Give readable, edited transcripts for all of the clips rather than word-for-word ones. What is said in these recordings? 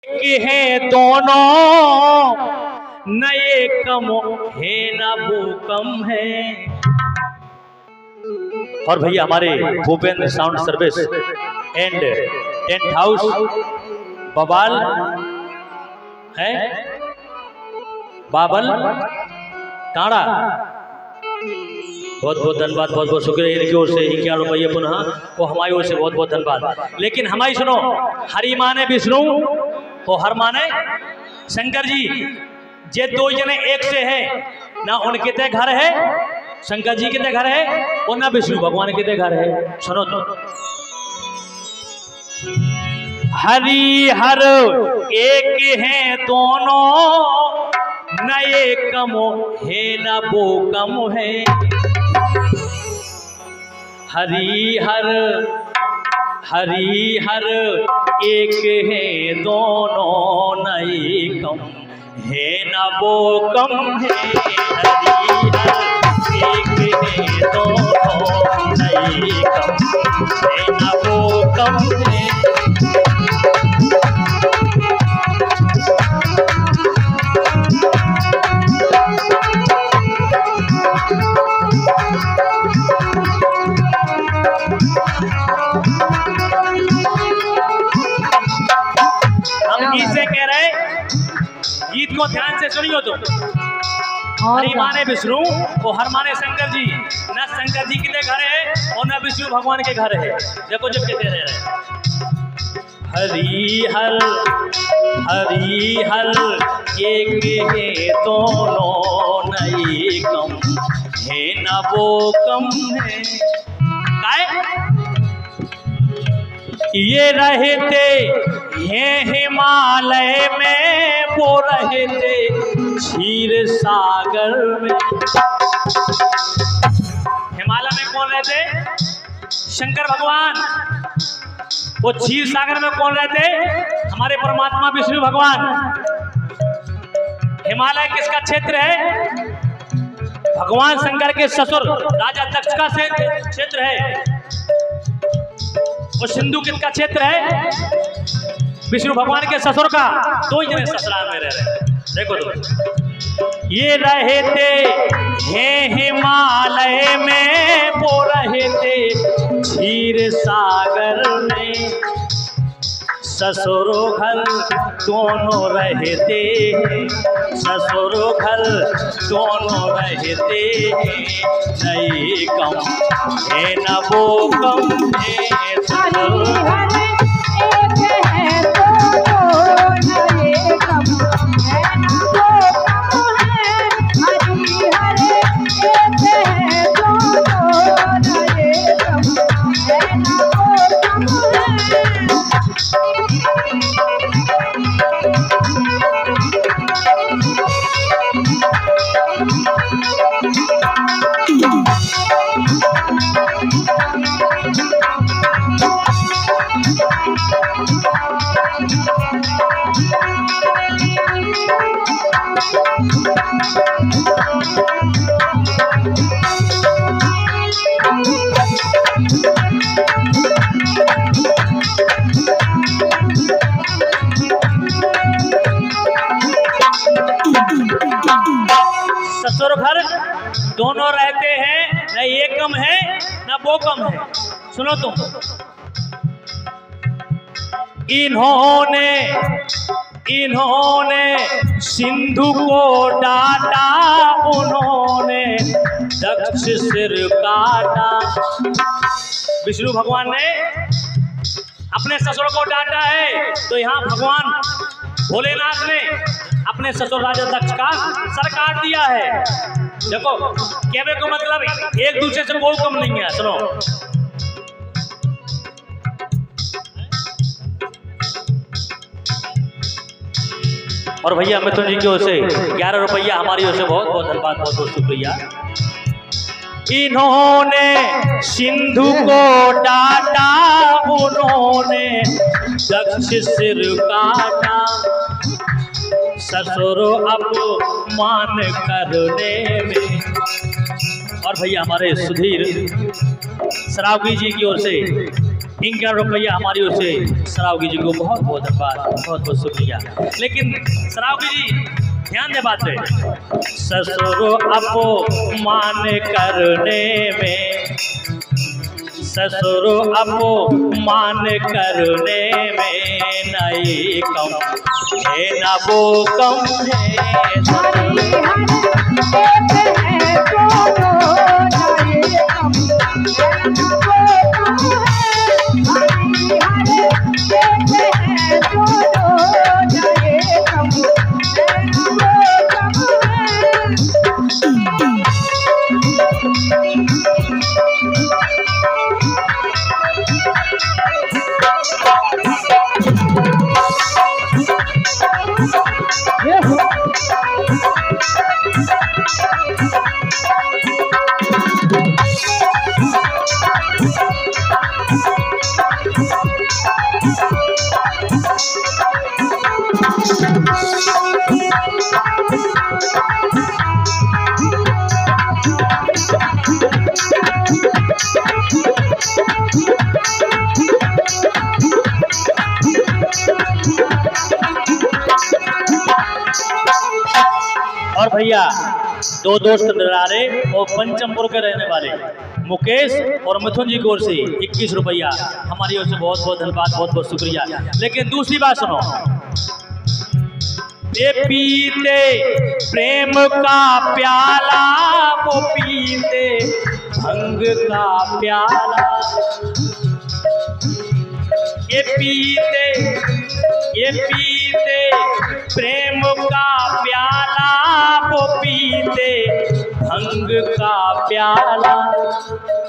एक है दोनों न एकम है न भूकम है। और भैया हमारे Bhupendra sound service and tent house बवाल है बाबल काड़ा, बहुत बहुत धन्यवाद, बहुत बहुत शुक्रिया इनकी ओर से 51 रुपये पुनः वो हमारी ओर से बहुत बहुत धन्यवाद। लेकिन हमारी सुनो, हरि माने विष्णु और हर माने शंकर जी, ये दो जने एक से है ना, उनके ते घर है शंकर जी के ते घर है और ना विष्णु भगवान के ते घर है। सुनो तो, हरि हर एक है दोनों न एकम है न भूकम है। हरि हर एक है दोनों न एकम है न भूकम है। हरि हर एक है दोनों न एकम है न भूकम है। कह रहे गीत को ध्यान से सुनियो तो, हरि माने विष्णु और हर माने शंकर जी, न शंकर जी के घर है और न विष्णु भगवान के घर है। देखो जब कहते रह रहे हरि हर एक है दोनों न एकम है न भूकम है। ये रहते हैं हिमालय में, वो रहते क्षीर सागर में। हिमालय में कौन रहते? शंकर भगवान। वो क्षीर सागर में कौन रहते? हमारे परमात्मा विष्णु भगवान। हिमालय किसका क्षेत्र है? भगवान शंकर के ससुर राजा दक्ष का क्षेत्र है। और सिंधु किसका क्षेत्र है? विष्णु भगवान के ससुर का। दो ही जने ससुराल में रह रहे। देखो तो, ये रहते हैं हिमालय में, वो रहते क्षीर सागर में। ससुरो घर दोनों रहते हैं, ससुरो घर दोनों रहते हैं। नहीं कम है न वो कम है। ससुर घर दोनों रहते हैं, न ये कम है न वो कम है। सुनो तुम, इन्होंने सिंधु को डांटा, उन्होंने दक्ष सिर काटा। विष्णु भगवान ने अपने ससुर को डांटा है, तो यहाँ भगवान भोलेनाथ ने अपने ससुर राजा दक्ष का सर काट दिया है। देखो कहने को मतलब एक दूसरे से कोई कम नहीं है। सुनो, और भैया मिथुन जी की ओर से 11 रुपया हमारी ओर से बहुत बहुत धन्यवाद, बहुत बहुत शुक्रिया। इन्होंने सिंधु को डांटा, उन्होंने दक्ष सिर काटा। ससुरो अपमान करने में। और भैया हमारे सुधीर सरावगी जी की ओर से 51 रुपया हमारी ओर से सरावगी जी को बहुत बहुत धन्यवाद, बहुत बहुत शुक्रिया। लेकिन सरावगी जी ध्यान दे बात है, ससुर अपमान करने में, ससुर अपमान करने में नहीं कम है न वो कम है। और भैया दो दोस्त डरारे और पंचमपुर के रहने वाले मुकेश और मिथुन जी की ओर से 21 रुपया हमारी ओर से बहुत बहुत धन्यवाद, बहुत बहुत शुक्रिया। लेकिन दूसरी बात सुनो, ये पीते प्रेम का प्याला, वो पीते भंग का प्याला, ये पीते प्रेम का प्याला, वो पीते भंग का प्याला।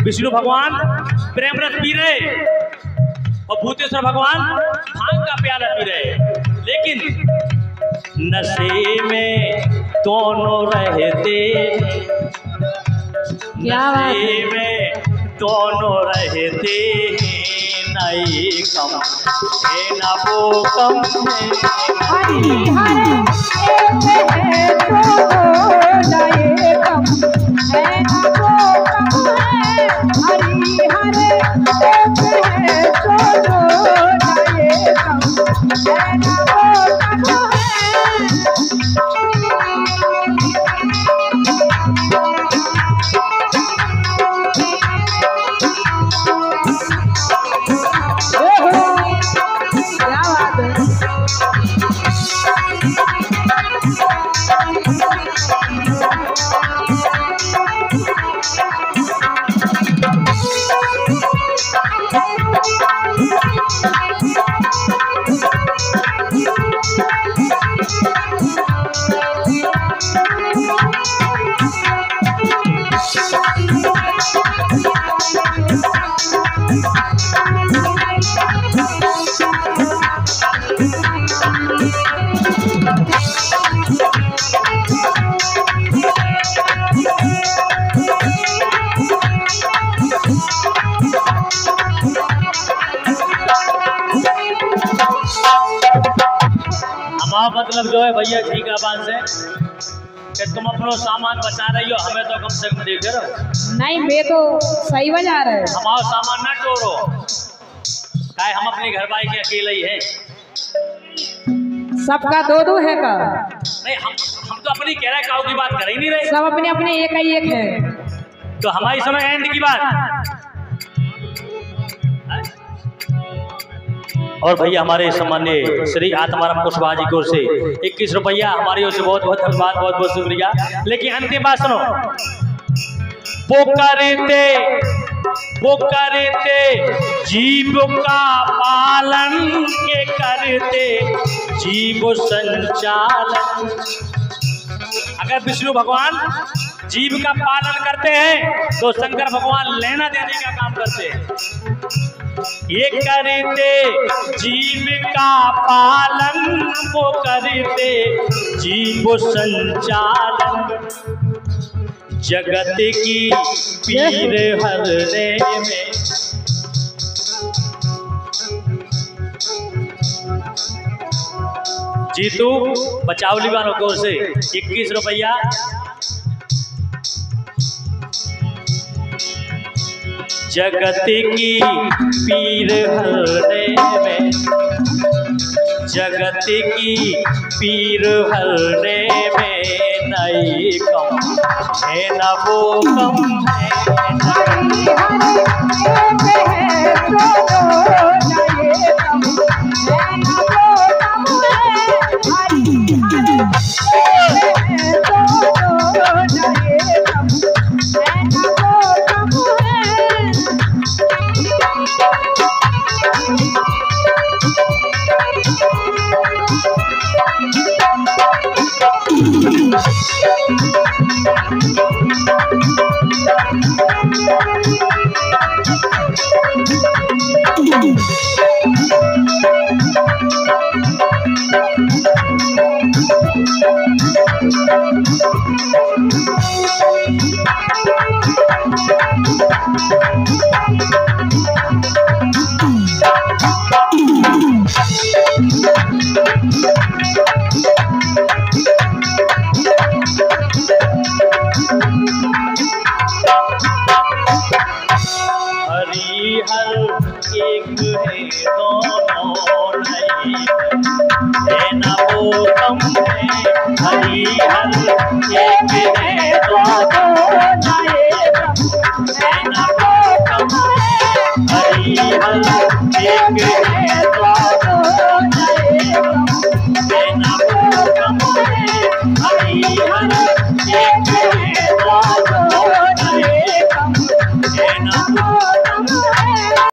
विष्णु भगवान प्रेम रस पी रहे और भूतेश्वर भगवान भांग का प्याला पी रहे, लेकिन नशे में दोनों रहते, नशे में दोनों रहते हैं, नहीं कम है ना वो कम है। हरि हरे है कम है ना वो कम है। हरि हरे है कम है ना वो कम है। मतलब जो है भैया ठीक है बात से कि तुम अपना सामान बचा रही हो, हमें तो कम से कम देख रहे। नहीं मैं तो सही बजा रहे, हमारा सामान ना टोरो, क्या हम अपने घर भाई के अकेले ही है, सबका दो दो है का नहीं। हम तो अपनी कह रहे काऊ की बात कर ही नहीं रहे, सब अपने अपने एक ही एक है। तो हमारी समय एंड की बात। और भैया हमारे सम्मान्य श्री आत्माराम कुशवाहा जी की ओर से 21 रुपया हमारी ओर से बहुत बहुत धन्यवाद, बहुत बहुत शुक्रिया। लेकिन अंतिम बात सुनो, वो करते जीव का पालन के करते जीव संचालन। अगर विष्णु भगवान जीव का पालन करते हैं तो शंकर भगवान लेना देने का काम करते हैं। ये करते जीव का पालन, वो करते जीव संचालन, जगत की पीर हरने में। जीतू बचावली वालों की ओर से 21 रुपया। जगत की पीर हरने में, जगत की पीर हरने में नहीं कम है न वो कम है। हरिहर एक है दोनों नहीं है न वो कम है। हरिहर एक है